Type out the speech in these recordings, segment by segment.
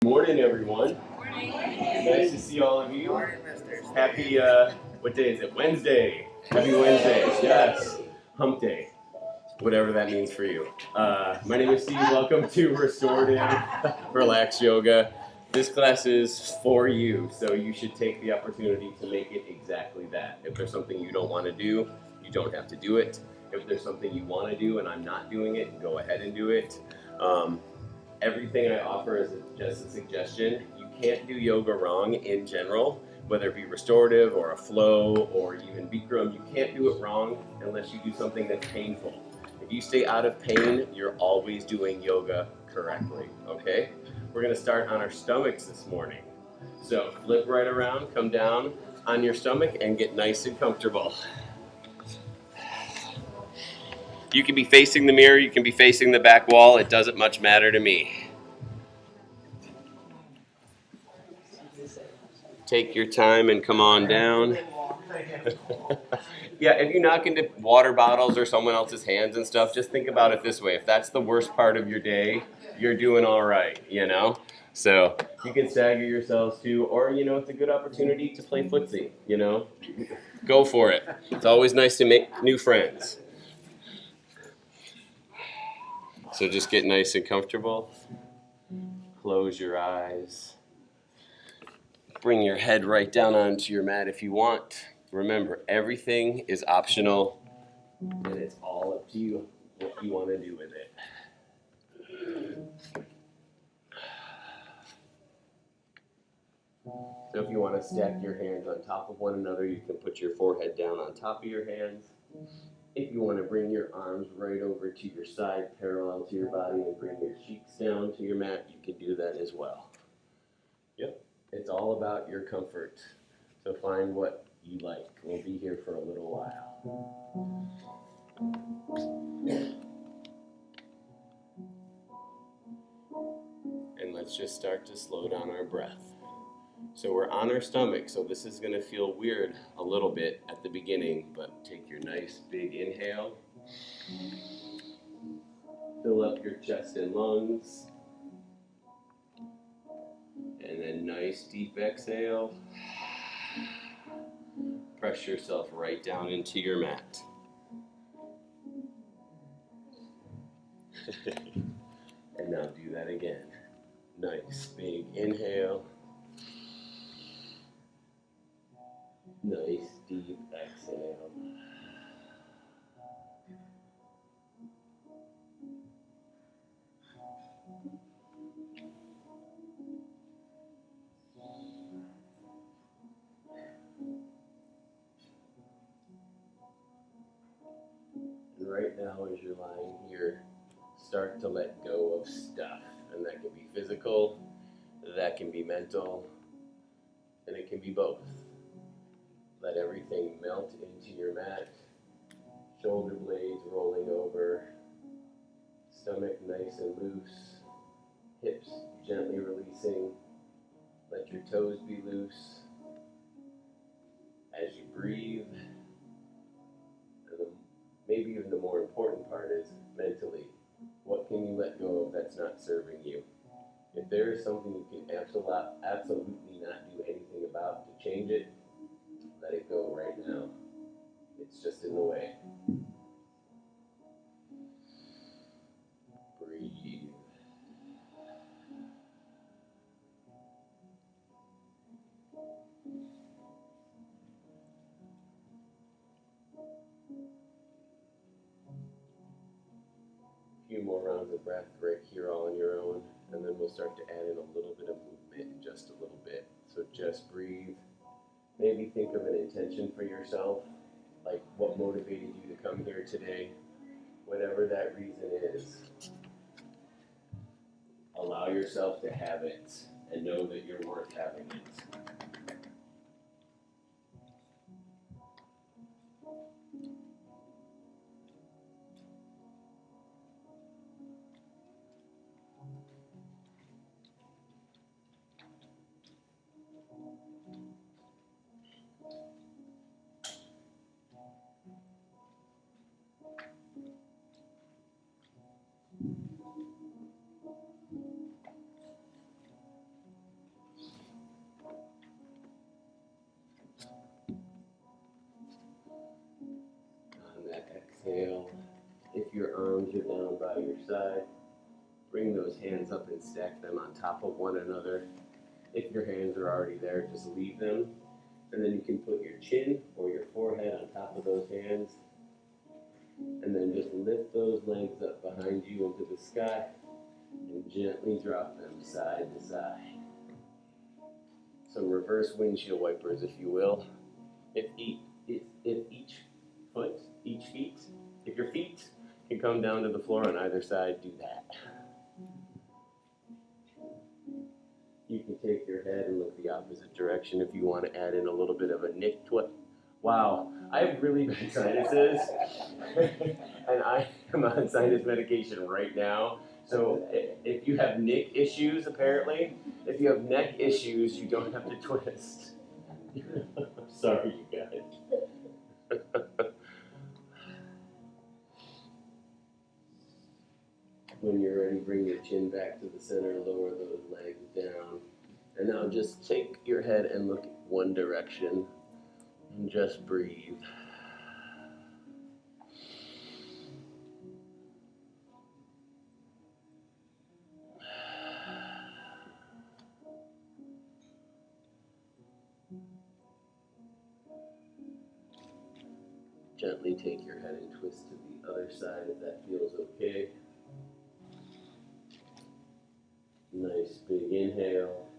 Morning, everyone. Morning. Nice to see all of you. Morning, Mr. Happy, what day is it? Wednesday. Happy Wednesday. Yes. Hump day. Whatever that means for you. My name is Steve. Welcome to Restorative Relax Yoga. This class is for you, so you should take the opportunity to make it exactly that. If there's something you don't want to do, you don't have to do it. If there's something you want to do and I'm not doing it, go ahead and do it. Everything I offer is just a suggestion. You can't do yoga wrong in general, whether it be restorative or a flow or even Bikram. You can't do it wrong unless you do something that's painful. If you stay out of pain, you're always doing yoga correctly, okay? We're gonna start on our stomachs this morning. So flip right around, come down on your stomach and get nice and comfortable. You can be facing the mirror, you can be facing the back wall, it doesn't much matter to me. Take your time and come on down. Yeah, if you knock into water bottles or someone else's hands and stuff, just think about it this way. If that's the worst part of your day, you're doing all right, you know? So you can stagger yourselves too, or, it's a good opportunity to play footsie, Go for it. It's always nice to make new friends. So just get nice and comfortable. Close your eyes. Bring your head right down onto your mat if you want. Remember, everything is optional, and it's all up to you what you want to do with it. So if you want to stack your hands on top of one another, you can put your forehead down on top of your hands. If you want to bring your arms right over to your side, parallel to your body, and bring your cheeks down to your mat, you can do that as well. Yep, it's all about your comfort. So find what you like. We'll be here for a little while. And let's just start to slow down our breath. So we're on our stomach, so this is going to feel weird a little bit at the beginning, but take your nice big inhale. Fill up your chest and lungs. And then nice deep exhale. Press yourself right down into your mat. And now do that again. Nice big inhale. Nice deep exhale. And right now, as you're lying here, start to let go of stuff. And that can be physical, that can be mental, and it can be both. Let everything melt into your mat. Shoulder blades rolling over. Stomach nice and loose. Hips gently releasing. Let your toes be loose. As you breathe, and maybe even the more important part is mentally, what can you let go of that's not serving you? If there is something you can absolutely not do anything about to change it, let it go right now. It's just in the way. Breathe. A few more rounds of breath right here all on your own, and then we'll start to add in a little bit of movement in just a little bit. So just breathe. Maybe think of an intention for yourself, like what motivated you to come here today, whatever that reason is. Allow yourself to have it and know that you're worth having it. that exhale. If your arms are down by your side, bring those hands up and stack them on top of one another. If your hands are already there, just leave them. And then you can put your chin or your forehead on top of those hands. And then just lift those legs up behind you into the sky and gently drop them side to side. Some reverse windshield wipers, if you will. If your feet can come down to the floor on either side, do that. You can take your head and look the opposite direction if you want to add in a little bit of a nick twist. Wow, I have really bad sinuses, and I am on sinus medication right now. So if you have neck issues, apparently, if you have neck issues, you don't have to twist. Sorry, you guys. When you're ready, bring your chin back to the center, lower those legs down. And now just take your head and look one direction and just breathe. Gently take your head and twist to the other side if that feels okay. Nice big inhale.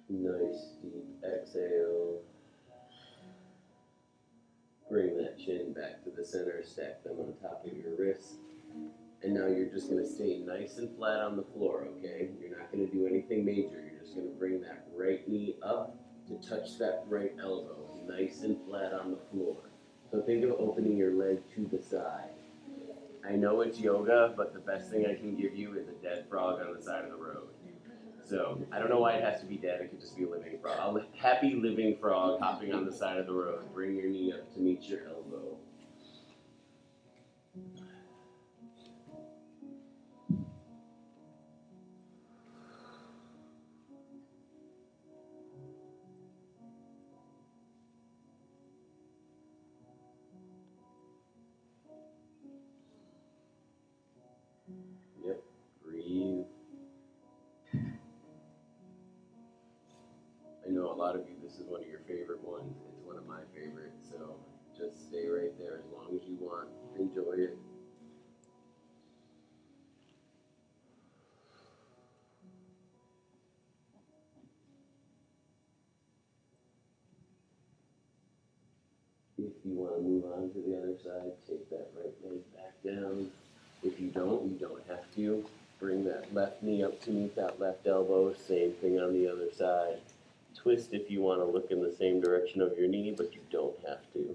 Nice deep exhale. Bring that chin back to the center, stack them on top of your wrists. And now you're just going to stay nice and flat on the floor, okay? You're not going to do anything major. You're just going to bring that right knee up to touch that right elbow, nice and flat on the floor. So think of opening your leg to the side. I know it's yoga, but the best thing I can give you is a dead frog on the side of the road. So I don't know why it has to be dead. It could just be a living frog. A happy living frog hopping on the side of the road. Bring your knee up to meet your elbow. Yep, breathe. I know a lot of you, this is one of your favorite ones. It's one of my favorites, so just stay right there as long as you want. Enjoy it. If you want to move on to the other side, take that right leg back down. If you don't have to. Bring that left knee up to meet that left elbow. Same thing on the other side. Twist if you want to look in the same direction of your knee, but you don't have to.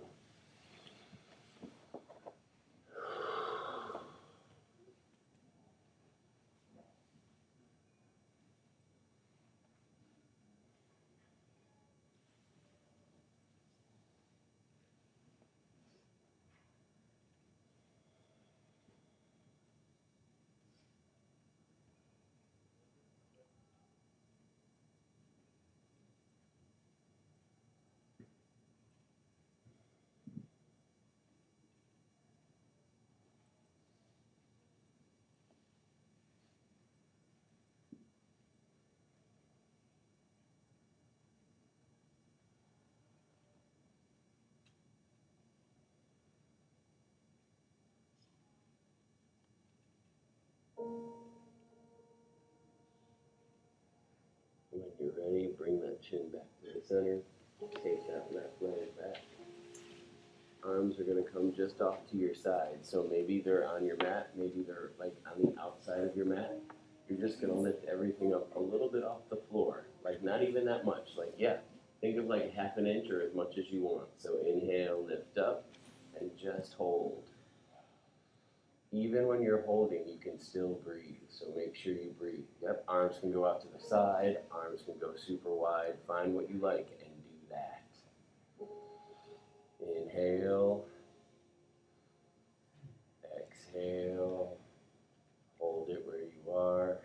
When you're ready, bring that chin back to the center. Take that left leg back. Arms are going to come just off to your side. So maybe they're on your mat, maybe they're like on the outside of your mat. You're just going to lift everything up a little bit off the floor. Like not even that much. Like, yeah, think of like half an inch or as much as you want. So inhale, lift up, and just hold. Even when you're holding, you can still breathe. So make sure you breathe. Yep, arms can go out to the side. Arms can go super wide. Find what you like and do that. Inhale. Exhale. Hold it where you are.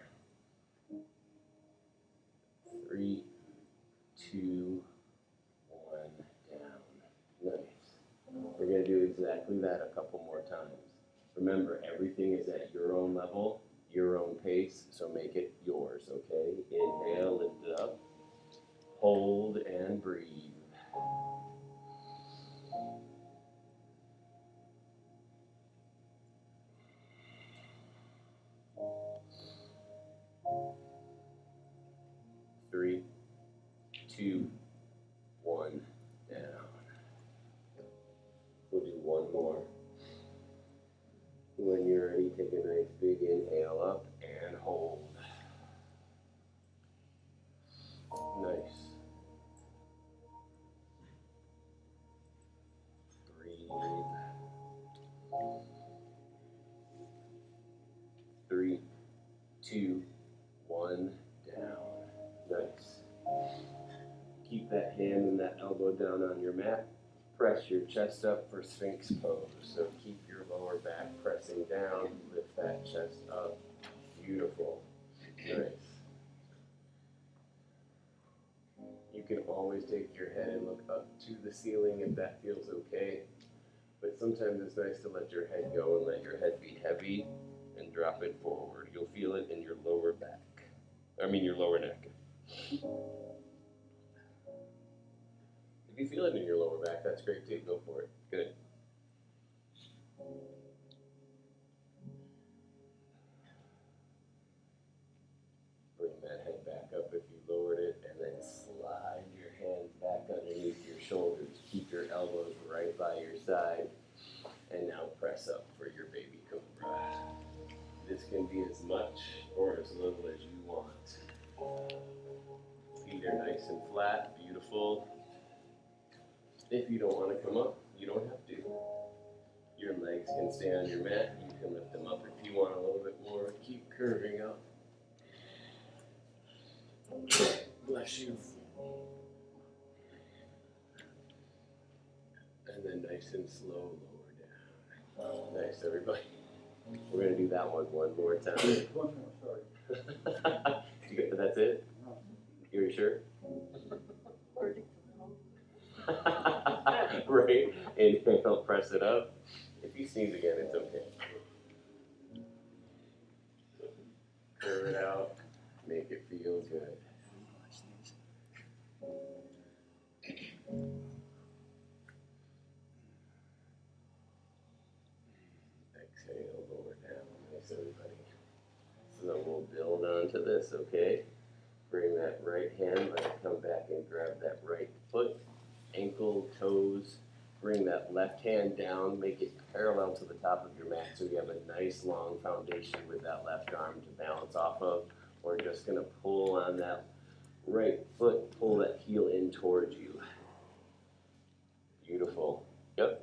3, 2, 1, down. Nice. We're going going to do exactly that a couple more times. Remember, everything is at your own level, your own pace, so make it yours, okay? Inhale, lift it up. Hold and breathe. Three, two, one, down. We'll do one more. When you're ready, take a nice big inhale up and hold. Nice. Breathe. 3, 2, 1, down. Nice. Keep that hand and that elbow down on your mat. Press your chest up for Sphinx pose. So keep your lower back pressing down. Lift that chest up. Beautiful. Nice. You can always take your head and look up to the ceiling if that feels okay. But sometimes it's nice to let your head go and let your head be heavy and drop it forward. You'll feel it in your lower back. Your lower neck. If you feel it in your lower back, that's great too. Go for it. Good. Bring that head back up if you lowered it, and then slide your hands back underneath your shoulders. Keep your elbows right by your side, and now press up for your baby cobra. This can be as much or as little as you want. Feet are nice and flat, beautiful. If you don't want to come up, you don't have to. Your legs can stay on your mat. You can lift them up if you want a little bit more. Keep curving up. Bless you. And then nice and slow, lower down. Nice, everybody. We're going to do that one more time. One more, sorry. That's it? You're sure? Right. Inhale, press it up. If you sneeze again, it's okay. Curve it out. Make it feel good. Exhale, lower down. Nice, everybody. So then we'll build onto this, okay? Bring that right hand, let it come back and grab that right foot, ankle, toes. Bring that left hand down, make it parallel to the top of your mat so you have a nice long foundation with that left arm to balance off of. We're just going to pull on that right foot, pull that heel in towards you. Beautiful. Yep.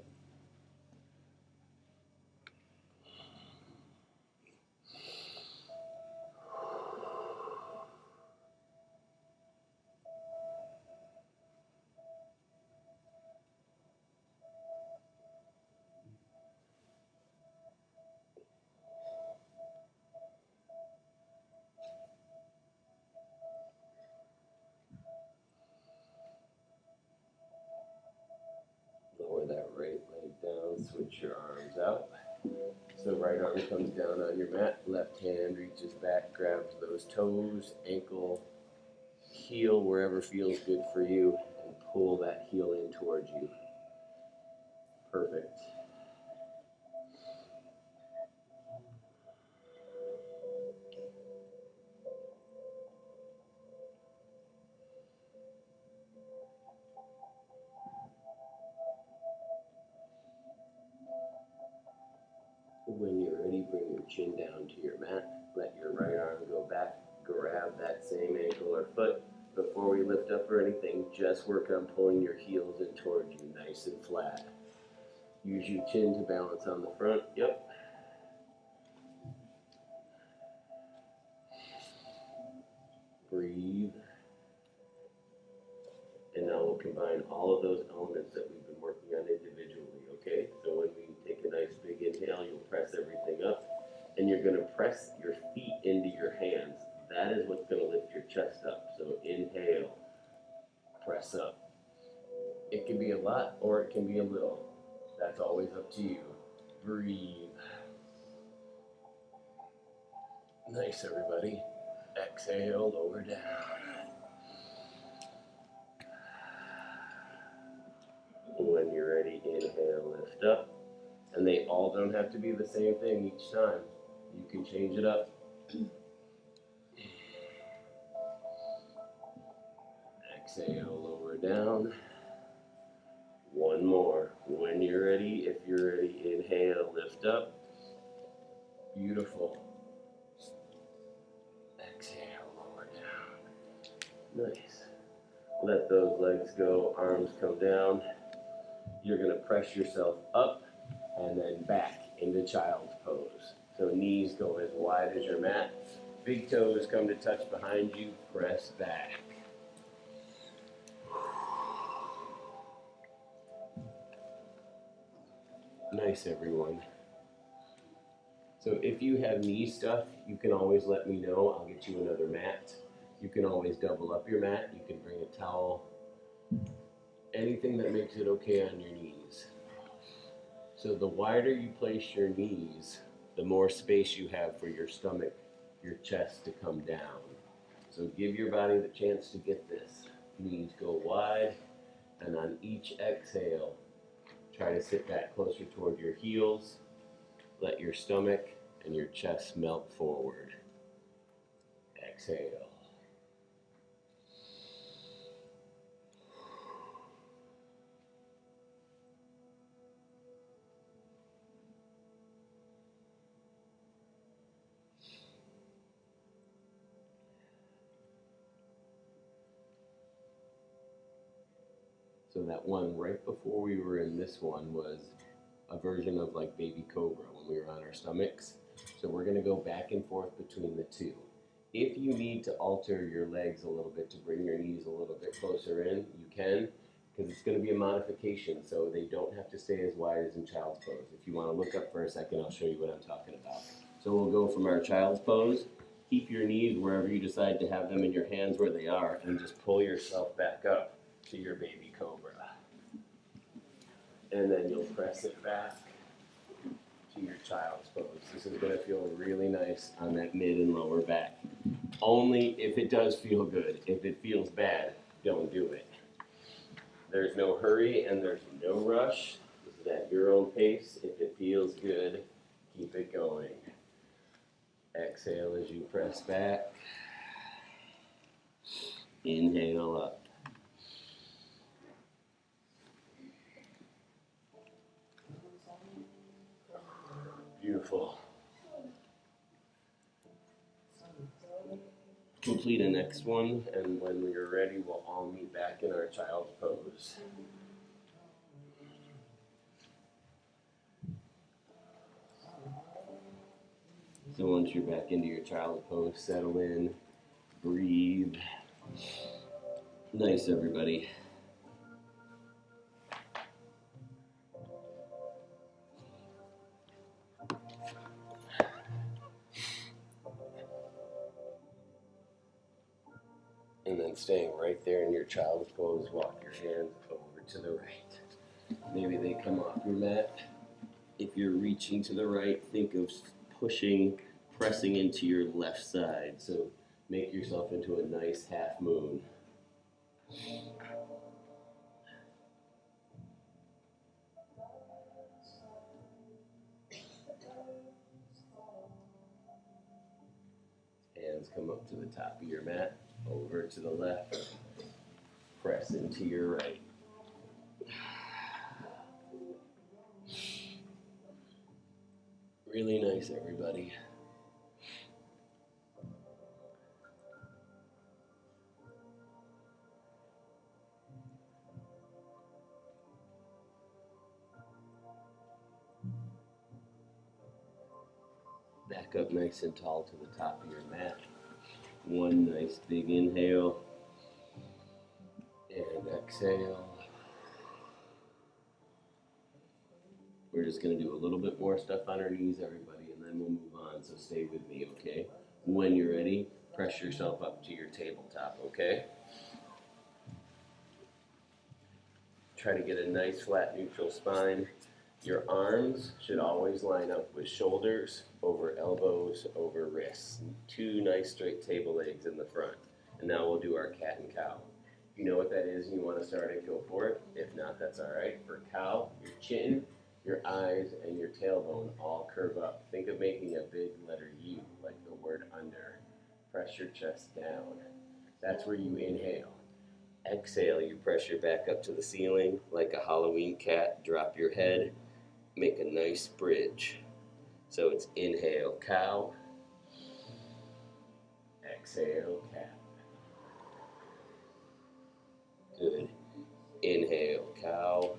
Lower that right leg down, switch your arms out. So right arm comes down on your mat, left hand reaches back, grabs those toes, ankle, heel, wherever feels good for you, and pull that heel in towards you. Perfect. When you're ready, bring your chin down to your mat. Let your right arm go back. Grab that same ankle or foot. Before we lift up or anything, just work on pulling your heels in towards you, nice and flat. Use your chin to balance on the front. Yep. Breathe. And now we'll combine all of those elements that we've been working on individually, okay? So when we take a nice big inhale, you'll press everything up, and you're gonna press your feet into your hands. That is what's gonna lift your chest up. So inhale, press up. It can be a lot or it can be a little. That's always up to you. Breathe. Nice, everybody. Exhale, lower down. When you're ready, inhale, lift up. And they all don't have to be the same thing each time. You can change it up. Exhale, lower down. One more. When you're ready, if you're ready, inhale, lift up. Beautiful. Exhale, lower down. Nice. Let those legs go, arms come down. You're going to press yourself up and then back into child's pose. So knees go as wide as your mat. Big toes come to touch behind you. Press back. Nice, everyone. So if you have knee stuff, you can always let me know. I'll get you another mat. You can always double up your mat. You can bring a towel. Anything that makes it okay on your knees. So the wider you place your knees, the more space you have for your stomach, your chest to come down. So give your body the chance to get this. Knees go wide, and on each exhale, try to sit back closer toward your heels. Let your stomach and your chest melt forward. Exhale. So that one right before we were in this one was a version of like baby cobra when we were on our stomachs. So we're going to go back and forth between the two. If you need to alter your legs a little bit to bring your knees a little bit closer in, you can, because it's going to be a modification, so they don't have to stay as wide as in child's pose. If you want to look up for a second, I'll show you what I'm talking about. So we'll go from our child's pose. Keep your knees wherever you decide to have them in your hands where they are, and just pull yourself back up to your baby cobra. And then you'll press it back to your child's pose. This is going to feel really nice on that mid and lower back. Only if it does feel good. If it feels bad, don't do it. There's no hurry and there's no rush. This is at your own pace. If it feels good, keep it going. Exhale as you press back. Inhale up. Beautiful. Complete the next one, and when we are ready, we'll all meet back in our child's pose. So once you're back into your child's pose, settle in, breathe. Nice, everybody. And then staying right there in your child's pose, walk your hands over to the right. Maybe they come off your mat. If you're reaching to the right, think of pushing, pressing into your left side. So make yourself into a nice half moon. Hands come up to the top of your mat, over to the left, press into your right. Really nice, everybody. Back up nice and tall to the top of your mat. One nice big inhale and exhale. We're just going to do a little bit more stuff on our knees, everybody, and then we'll move on. So stay with me, okay? When you're ready, press yourself up to your tabletop, okay? Try to get a nice flat neutral spine. Your arms should always line up with shoulders over elbows over wrists. Two nice straight table legs in the front. And now we'll do our cat and cow. If you know what that is and you want to start it, go for it. If not, that's all right. For cow, your chin, your eyes, and your tailbone all curve up. Think of making a big letter U, like the word under. Press your chest down. That's where you inhale. Exhale, you press your back up to the ceiling like a Halloween cat. Drop your head. Make a nice bridge. So it's inhale, cow. Exhale, cat. Good. Inhale, cow.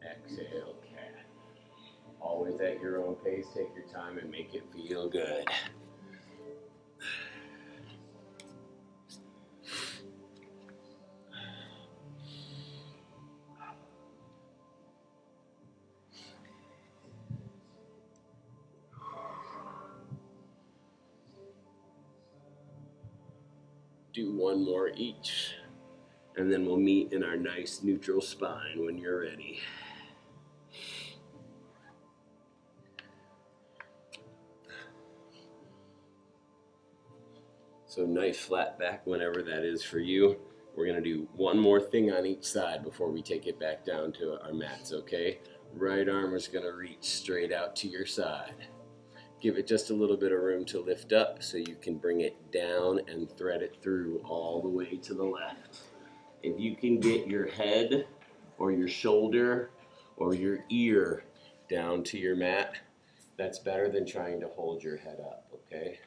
Exhale, cat. Always at your own pace. Take your time and make it feel good. Do one more each, and then we'll meet in our nice neutral spine when you're ready. So nice flat back whenever that is for you. We're gonna do one more thing on each side before we take it back down to our mats, okay? Right arm is gonna reach straight out to your side. Give it just a little bit of room to lift up so you can bring it down and thread it through all the way to the left. If you can get your head or your shoulder or your ear down to your mat, that's better than trying to hold your head up, okay?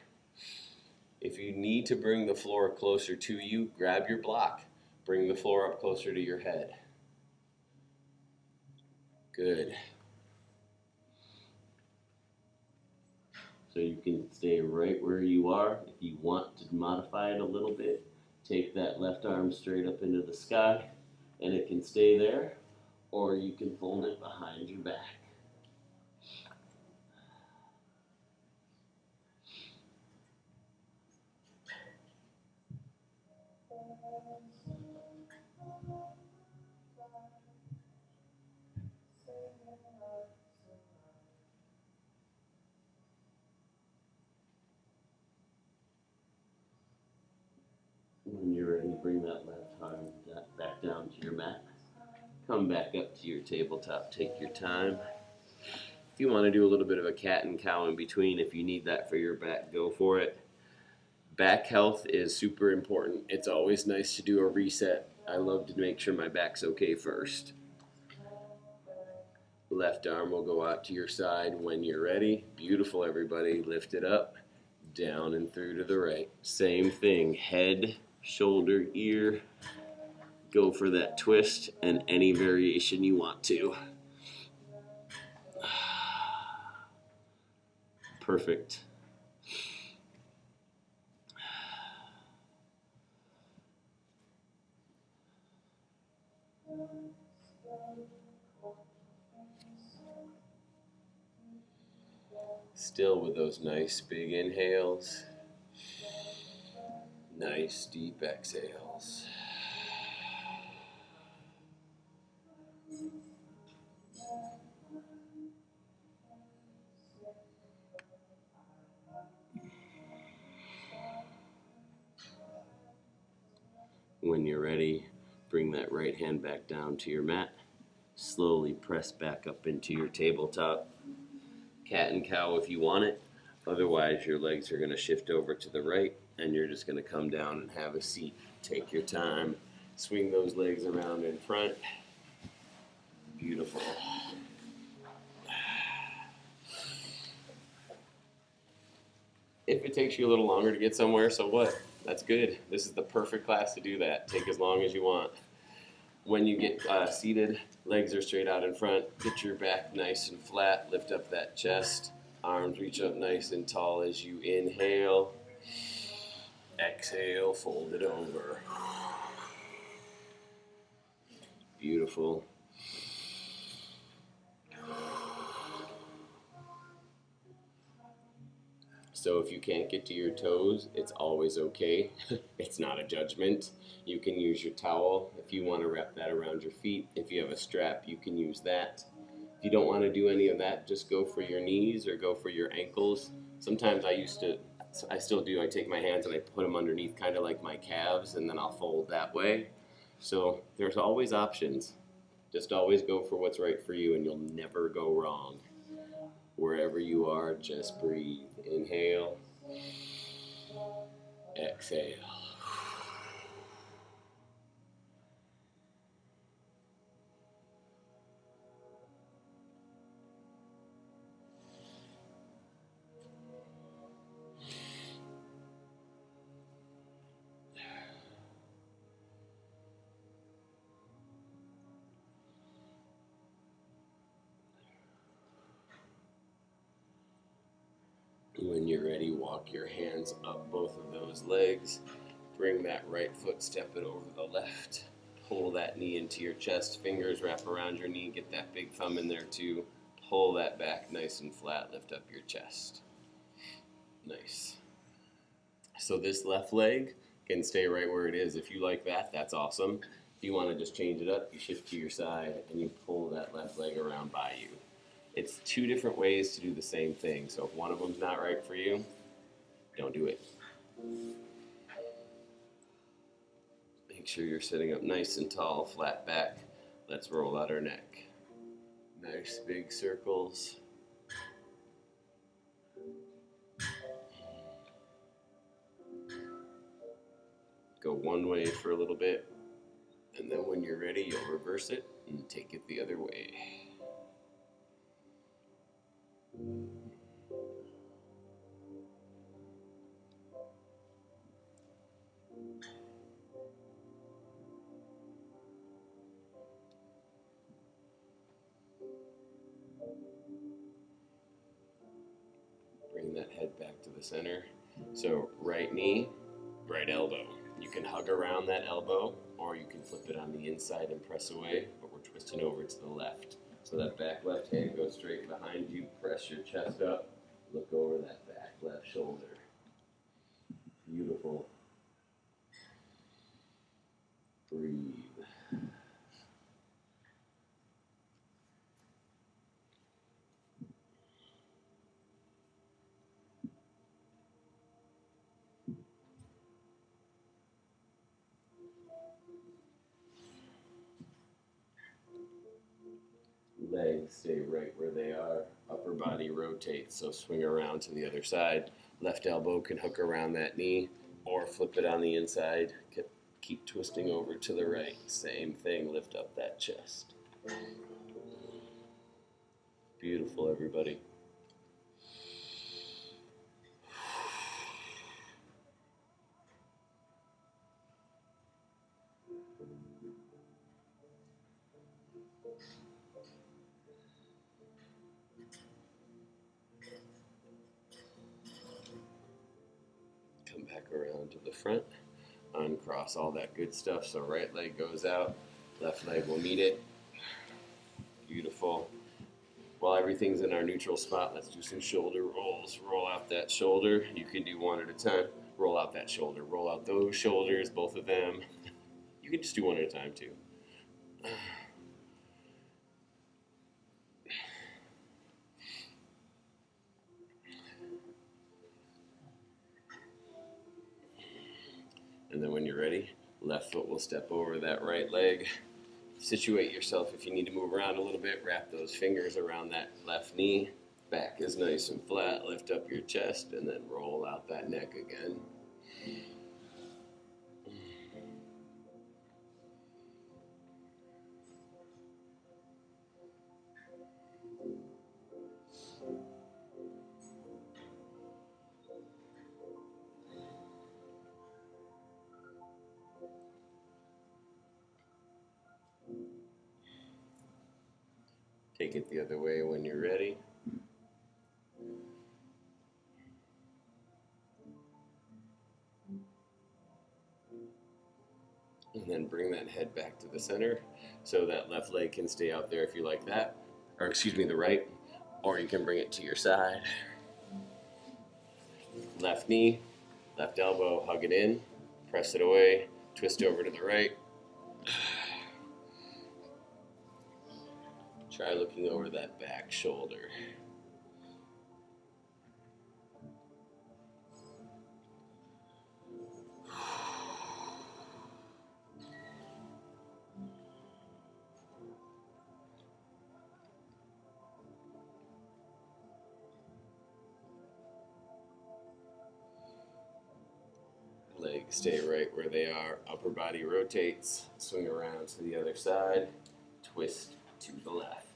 If you need to bring the floor closer to you, grab your block. Bring the floor up closer to your head. Good. So you can stay right where you are. If you want to modify it a little bit, take that left arm straight up into the sky and it can stay there, or you can fold it behind your back. When you're ready, bring that left arm back down to your mat. Come back up to your tabletop. Take your time. If you want to do a little bit of a cat and cow in between, if you need that for your back, go for it. Back health is super important. It's always nice to do a reset. I love to make sure my back's okay first. Left arm will go out to your side when you're ready. Beautiful, everybody. Lift it up, down and through to the right. Same thing, head, shoulder, ear. Go for that twist and any variation you want to. Perfect. Still with those nice big inhales, nice deep exhales. When you're ready, bring that right hand back down to your mat. Slowly press back up into your tabletop. Cat and cow if you want it. Otherwise, your legs are going to shift over to the right and you're just going to come down and have a seat. Take your time. Swing those legs around in front. Beautiful. If it takes you a little longer to get somewhere, so what? That's good. This is the perfect class to do that. Take as long as you want. When you get seated, legs are straight out in front. Get your back nice and flat. Lift up that chest. Arms reach up nice and tall as you inhale. Exhale, fold it over. Beautiful. So if you can't get to your toes, it's always okay. It's not a judgment. You can use your towel if you want to wrap that around your feet. If you have a strap, you can use that. If you don't want to do any of that, just go for your knees or go for your ankles. Sometimes I still do, I take my hands and I put them underneath kind of like my calves, and then I'll fold that way. So there's always options. Just always go for what's right for you and you'll never go wrong. Wherever you are, just breathe. Inhale, exhale. When you're ready, walk your hands up both of those legs. Bring that right foot, step it over the left. Pull that knee into your chest. Fingers wrap around your knee. Get that big thumb in there too. Pull that back nice and flat. Lift up your chest. Nice. So this left leg can stay right where it is. If you like that, that's awesome. If you want to just change it up, you shift to your side and you pull that left leg around by you. It's two different ways to do the same thing. So if one of them's not right for you, don't do it. Make sure you're sitting up nice and tall, flat back. Let's roll out our neck. Nice big circles. Go one way for a little bit, and then when you're ready, you'll reverse it and take it the other way. Bring that head back to the center. So right knee, right elbow. You can hug around that elbow, or you can flip it on the inside and press away, but we're twisting over to the left. So that back left hand goes straight behind you, press your chest up, look over that back left shoulder. Beautiful. Breathe. Legs stay right where they are. Upper body rotates, so swing around to the other side. Left elbow can hook around that knee or flip it on the inside. Keep twisting over to the right. Same thing, lift up that chest. Beautiful, everybody. Come back around to the front. Uncross all that good stuff. So right leg goes out, left leg will meet it. Beautiful. While everything's in our neutral spot, let's do some shoulder rolls. Roll out that shoulder. You can do one at a time. Roll out that shoulder. Roll out those shoulders, both of them. You can just do one at a time too. And then when you're ready, left foot will step over that right leg. Situate yourself if you need to move around a little bit. Wrap those fingers around that left knee. Back is nice and flat. Lift up your chest and then roll out that neck again. Take it the other way when you're ready. And then bring that head back to the center so that left leg can stay out there if you like that. Or excuse me, the right. Or you can bring it to your side. Left knee, left elbow, hug it in, press it away, twist over to the right. Try looking over that back shoulder. Legs stay right where they are. Upper body rotates. Swing around to the other side. Twist to the left.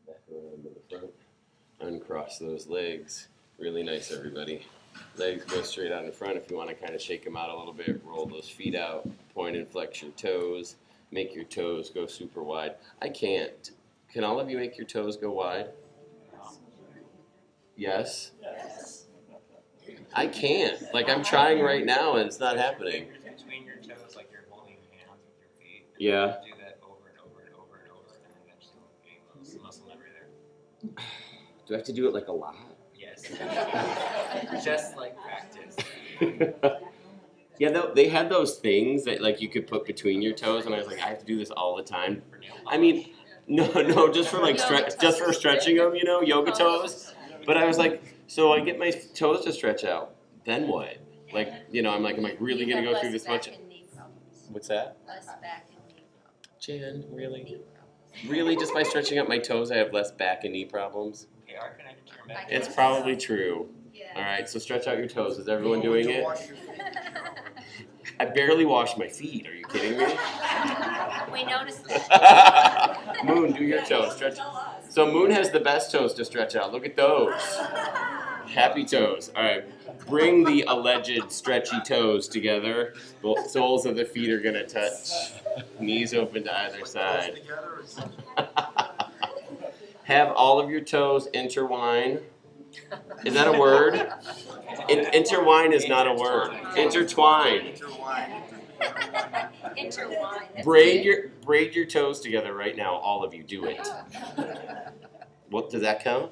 Back around to the front. Uncross those legs. Really nice, everybody. Legs go straight out in front. If you want to kind of shake them out a little bit, roll those feet out, point and flex your toes, make your toes go super wide. I can't. Can all of you make your toes go wide? Yes? Yes. I can't. Like, I'm trying right now and it's not happening. Between your toes, like you're holding hands with your feet. Yeah. Do that over and over and over and over, and eventually gain muscle memory there. Do I have to do it like a lot? Yes. Just like practice. Yeah, they had those things that like you could put between your toes, and I was like, I have to do this all the time. For nail I mean, no, just for like just for stretching them, yoga toes. But I was like, so I get my toes to stretch out. Then what? Like, I'm like, am I really gonna go through this much? What's that? Less back and knee problems. Jan, really? Knee problems. Really, just by stretching out my toes, I have less back and knee problems? They are connected to your back. It's probably true. Yeah. All right, so stretch out your toes. Is everyone doing it? I barely wash my feet. Are you kidding me? We noticed that. Moon, do your toes. Stretch. So Moon has the best toes to stretch out. Look at those. Happy toes. All right. Bring the alleged stretchy toes together. Both soles of the feet are going to touch. Knees open to either side. Have all of your toes intertwine. Is that a word? Intertwine is not a word. Intertwine. Intertwine. Braid your toes together right now. All of you, do it. What, does that count?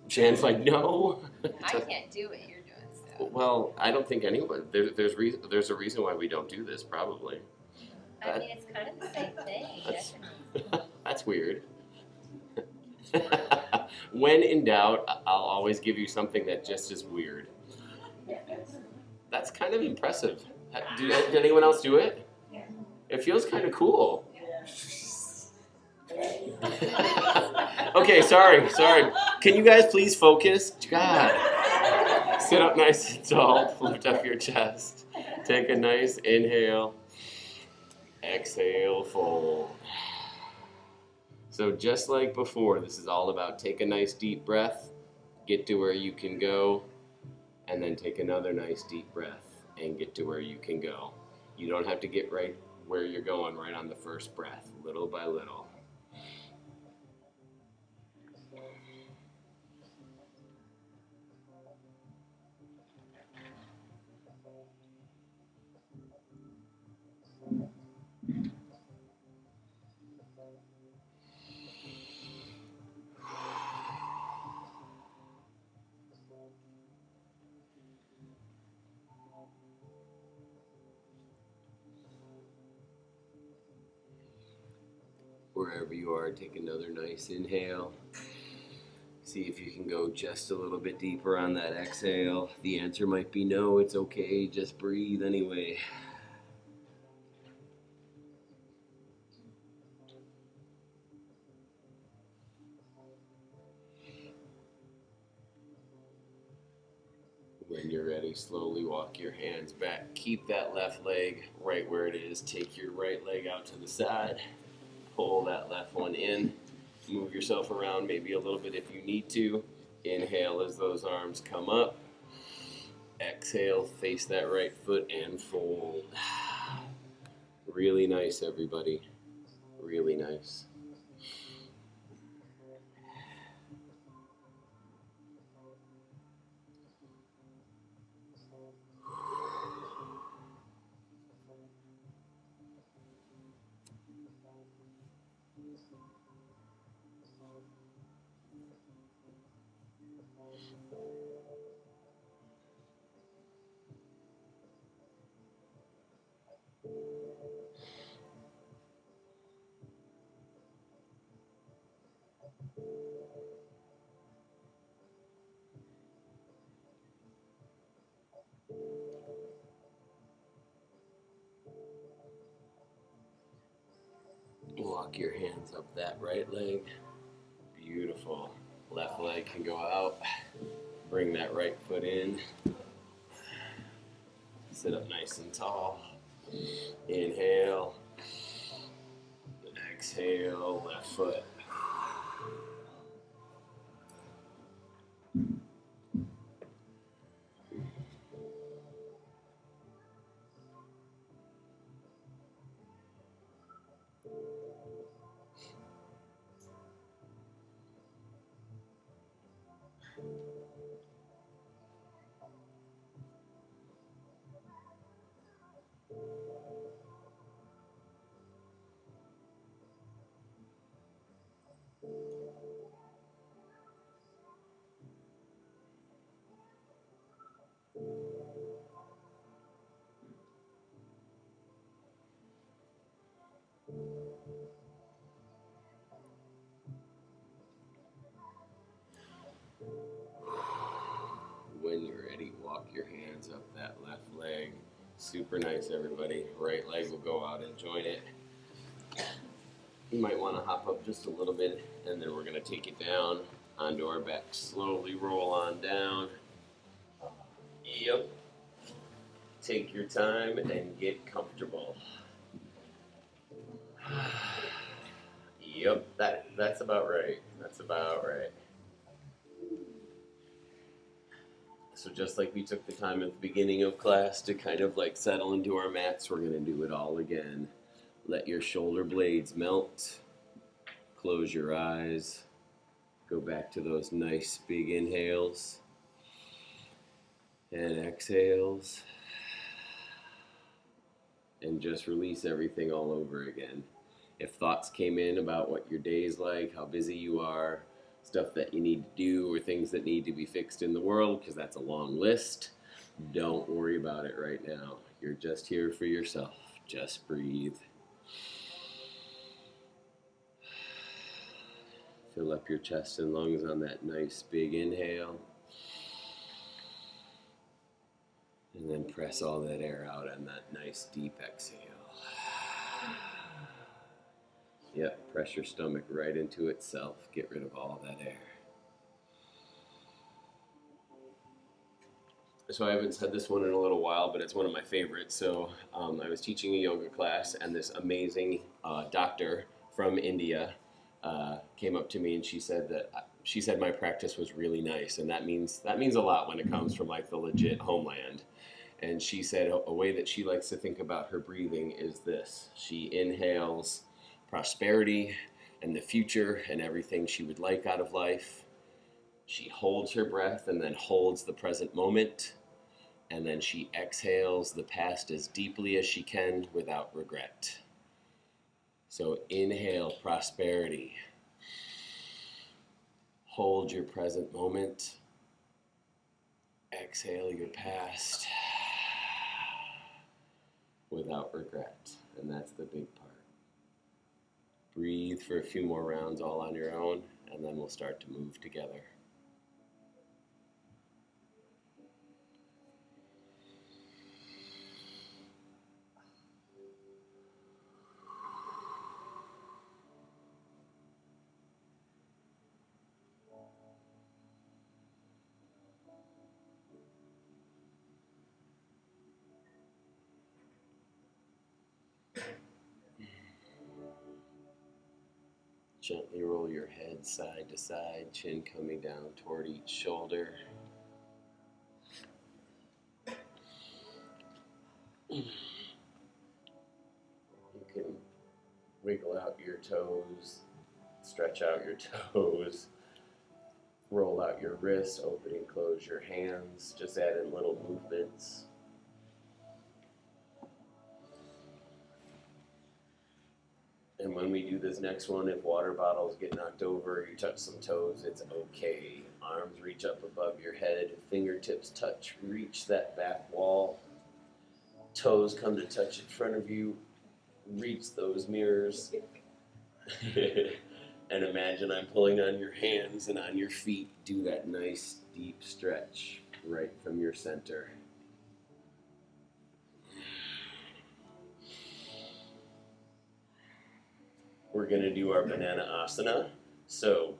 Jan's like, no. I can't do what you're doing, so. Well, I don't think anyone. There's a reason why we don't do this, probably. I mean, it's kind of the same thing. That's weird. When in doubt, I'll always give you something that just is weird. That's kind of impressive. Did anyone else do it? It feels kind of cool. Okay, sorry. Can you guys please focus? God. Sit up nice and tall. Lift up your chest. Take a nice inhale. Exhale, fold. So just like before, this is all about take a nice deep breath, get to where you can go, and then take another nice deep breath and get to where you can go. You don't have to get right where you're going right on the first breath, little by little. Wherever you are, take another nice inhale. See if you can go just a little bit deeper on that exhale. The answer might be no, it's okay, just breathe anyway. When you're ready, slowly walk your hands back. Keep that left leg right where it is. Take your right leg out to the side. Pull that left one in. Move yourself around maybe a little bit if you need to. Inhale as those arms come up. Exhale, face that right foot and fold. Really nice, everybody. Really nice. Walk your hands up that right leg. Beautiful. Left leg can go out. Bring that right foot in. Sit up nice and tall. Inhale. Exhale, left foot. When you're ready, walk your hands up that left leg. Super nice, everybody. Right leg will go out and join it. You might want to hop up just a little bit, and then we're going to take it down onto our back. Slowly roll on down. Yep. Take your time and get comfortable. Yep, that's about right. That's about right. So just like we took the time at the beginning of class to kind of like settle into our mats, we're going to do it all again. Let your shoulder blades melt. Close your eyes. Go back to those nice big inhales and exhales. And just release everything all over again. If thoughts came in about what your day's like, how busy you are, stuff that you need to do, or things that need to be fixed in the world, because that's a long list, don't worry about it right now. You're just here for yourself. Just breathe. Fill up your chest and lungs on that nice big inhale. And then press all that air out on that nice deep exhale. Yep, press your stomach right into itself. Get rid of all that air. So I haven't said this one in a little while, but it's one of my favorites. So I was teaching a yoga class, and this amazing doctor from India came up to me, and she said my practice was really nice, and that means a lot when it comes from like the legit homeland. And she said a way that she likes to think about her breathing is this: she inhales prosperity and the future and everything she would like out of life. She holds her breath and then holds the present moment, and then she exhales the past as deeply as she can without regret. So inhale prosperity. Hold your present moment. Exhale your past without regret. And that's the big part. Breathe for a few more rounds all on your own, and then we'll start to move together. Gently roll your head side to side, chin coming down toward each shoulder. You can wiggle out your toes, stretch out your toes, roll out your wrists, open and close your hands, just add in little movements. And when we do this next one, if water bottles get knocked over, you touch some toes, it's okay. Arms reach up above your head, fingertips touch, reach that back wall. Toes come to touch in front of you, reach those mirrors. And imagine I'm pulling on your hands and on your feet. Do that nice deep stretch right from your center. We're going to do our banana asana. So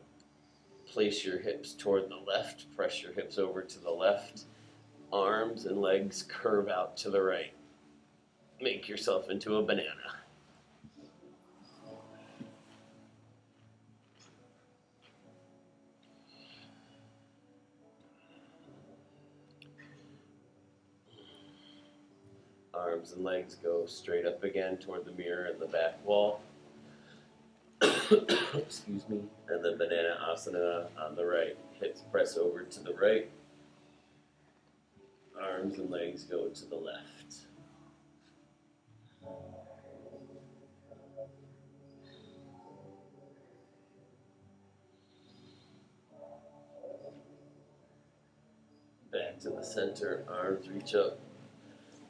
place your hips toward the left, press your hips over to the left. Arms and legs curve out to the right. Make yourself into a banana. Arms and legs go straight up again toward the mirror and the back wall. Excuse me. And then banana asana on the right. Hips press over to the right. Arms and legs go to the left. Back to the center. Arms reach up.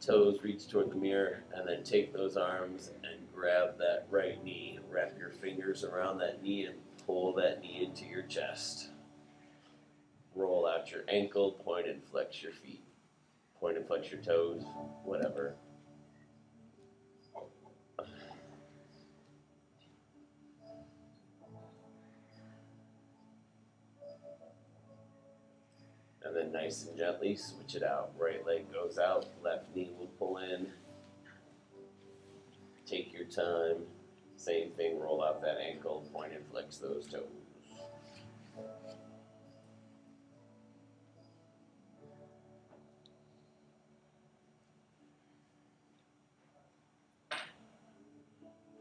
Toes reach toward the mirror, and then take those arms and grab that right knee. Wrap your fingers around that knee and pull that knee into your chest. Roll out your ankle, point and flex your feet. Point and flex your toes, whatever. And then nice and gently switch it out. Right leg goes out, left knee will pull in. Take your time. Same thing, roll out that ankle, point and flex those toes.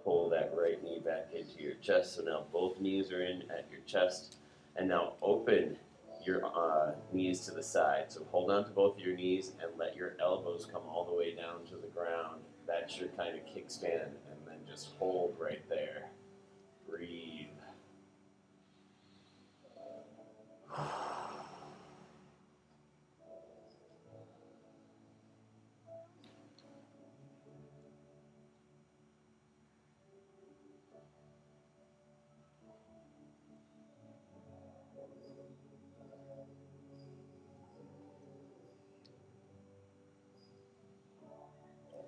Pull that right knee back into your chest. So now both knees are in at your chest. And now open your knees to the side. So hold on to both of your knees and let your elbows come all the way down to the ground. That's your kind of kickstand. And then just hold right there. Breathe.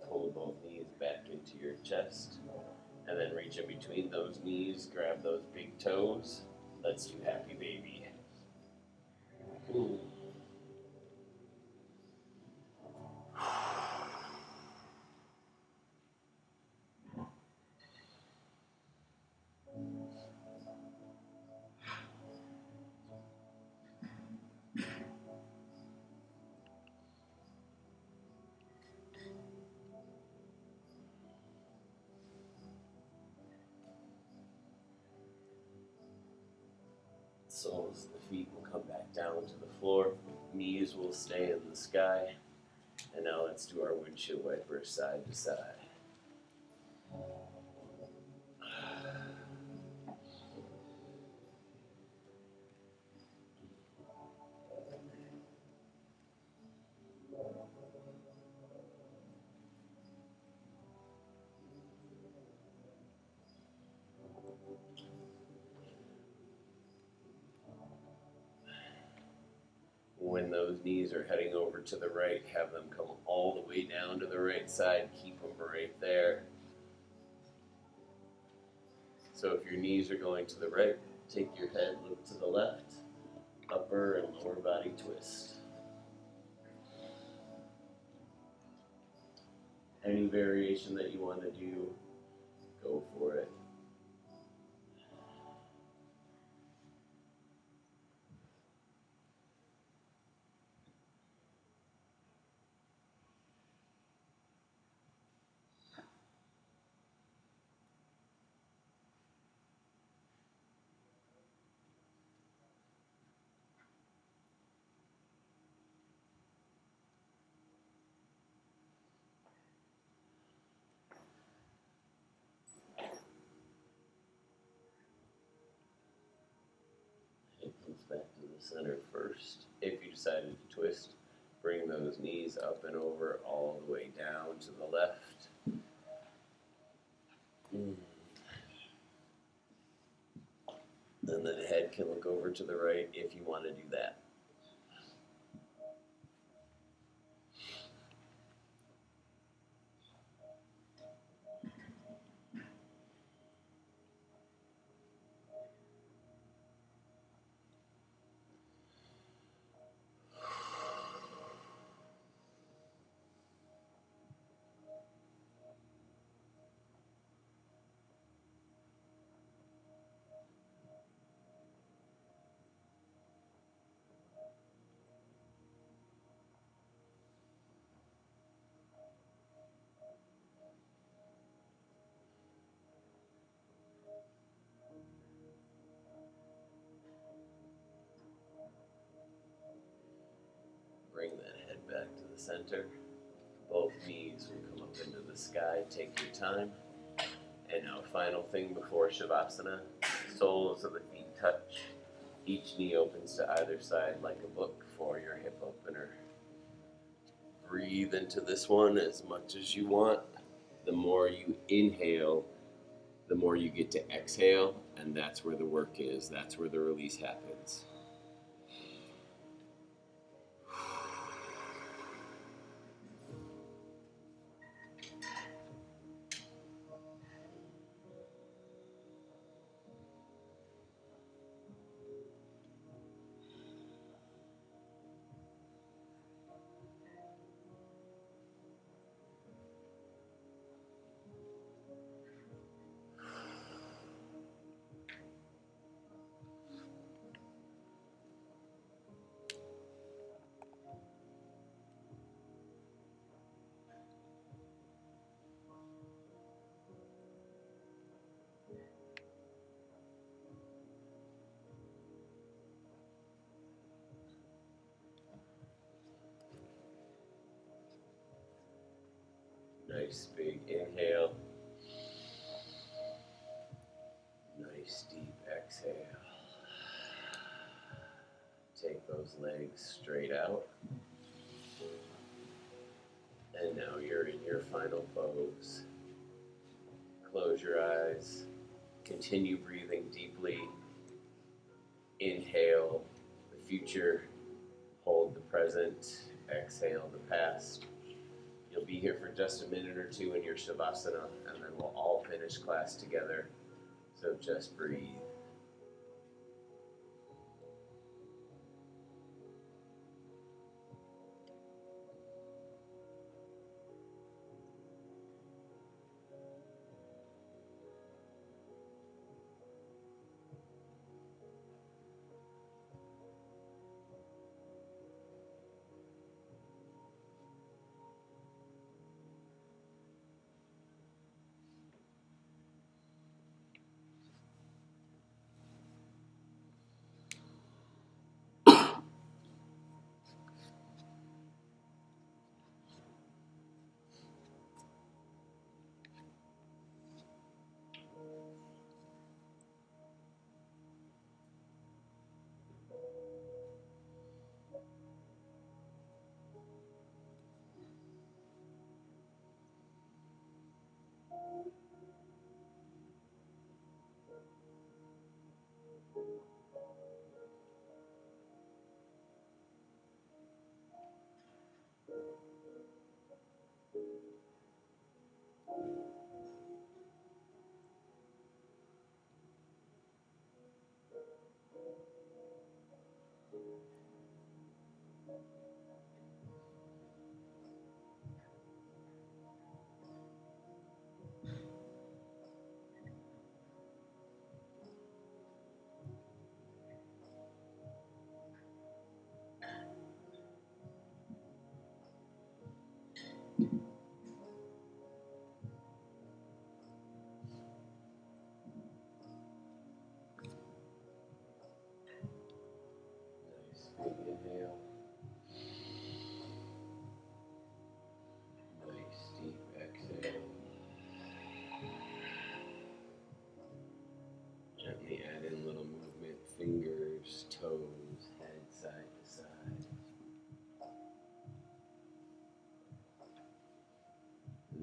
Pull both knees back into your chest. And then reach in between those knees, grab those big toes. Let's do happy baby. Ooh. Soles of the feet will come back down to the floor. Knees will stay in the sky. And now let's do our windshield wiper side to side. When those knees are heading over to the right, have them come all the way down to the right side. Keep them right there. So if your knees are going to the right, take your head, look to the left, upper and lower body twist. Any variation that you want to do, go for it. It comes back to the center first. If you decided to twist, bring those knees up and over all the way down to the left. And then the head can look over to the right if you want to do that. Bring that head back to the center. Both knees will come up into the sky. Take your time. And now, final thing before Shavasana, soles of the feet touch. Each knee opens to either side like a book for your hip opener. Breathe into this one as much as you want. The more you inhale, the more you get to exhale, and that's where the work is. That's where the release happens. Nice big inhale. Nice deep exhale. Take those legs straight out. And now you're in your final pose. Close your eyes. Continue breathing deeply. Inhale the future. Hold the present. Exhale the past. You'll be here for just a minute or two in your Shavasana, and then we'll all finish class together. So just breathe.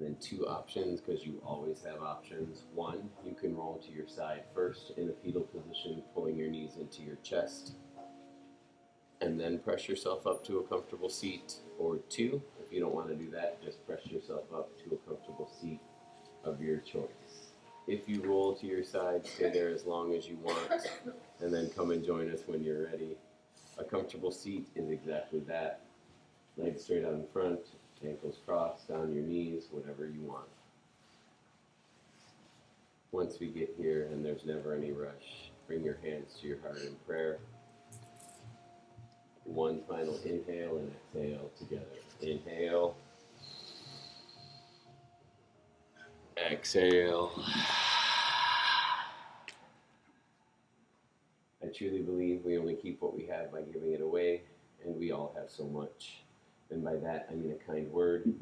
then 2 options, because you always have options. 1, you can roll to your side first in a fetal position, pulling your knees into your chest, and then press yourself up to a comfortable seat. Or 2, if you don't want to do that, just press yourself up to a comfortable seat of your choice. If you roll to your side, stay there as long as you want, and then come and join us when you're ready. A comfortable seat is exactly that. Legs straight out in front, ankles crossed, down your knees, whatever you want. Once we get here, and there's never any rush, bring your hands to your heart in prayer. 1 final inhale and exhale together. Inhale. Exhale. I truly believe we only keep what we have by giving it away, and we all have so much. And by that, I mean a kind word,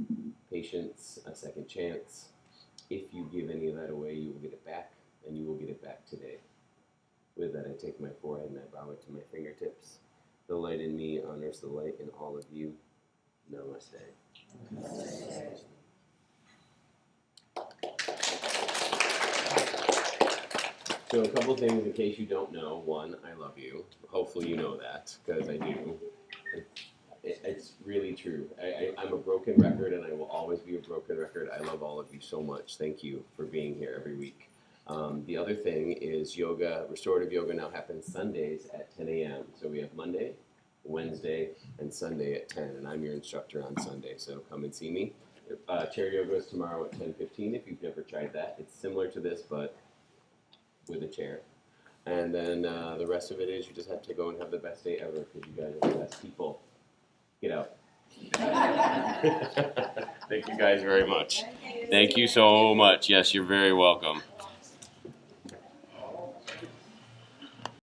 patience, a second chance. If you give any of that away, you will get it back, and you will get it back today. With that, I take my forehead and I bow it to my fingertips. The light in me honors the light in all of you. Namaste. Namaste. So a couple things in case you don't know. 1, I love you. Hopefully you know that, because I do. It's really true. I'm a broken record, and I will always be a broken record. I love all of you so much. Thank you for being here every week. The other thing is yoga, restorative yoga now happens Sundays at 10 a.m. So we have Monday, Wednesday, and Sunday at 10, and I'm your instructor on Sunday, so come and see me. Chair yoga is tomorrow at 10:15 if you've never tried that. It's similar to this, but with a chair. And then the rest of it is you just have to go and have the best day ever, because you guys are the best people. Get out. Thank you guys very much. Thank you so much. Yes, you're very welcome.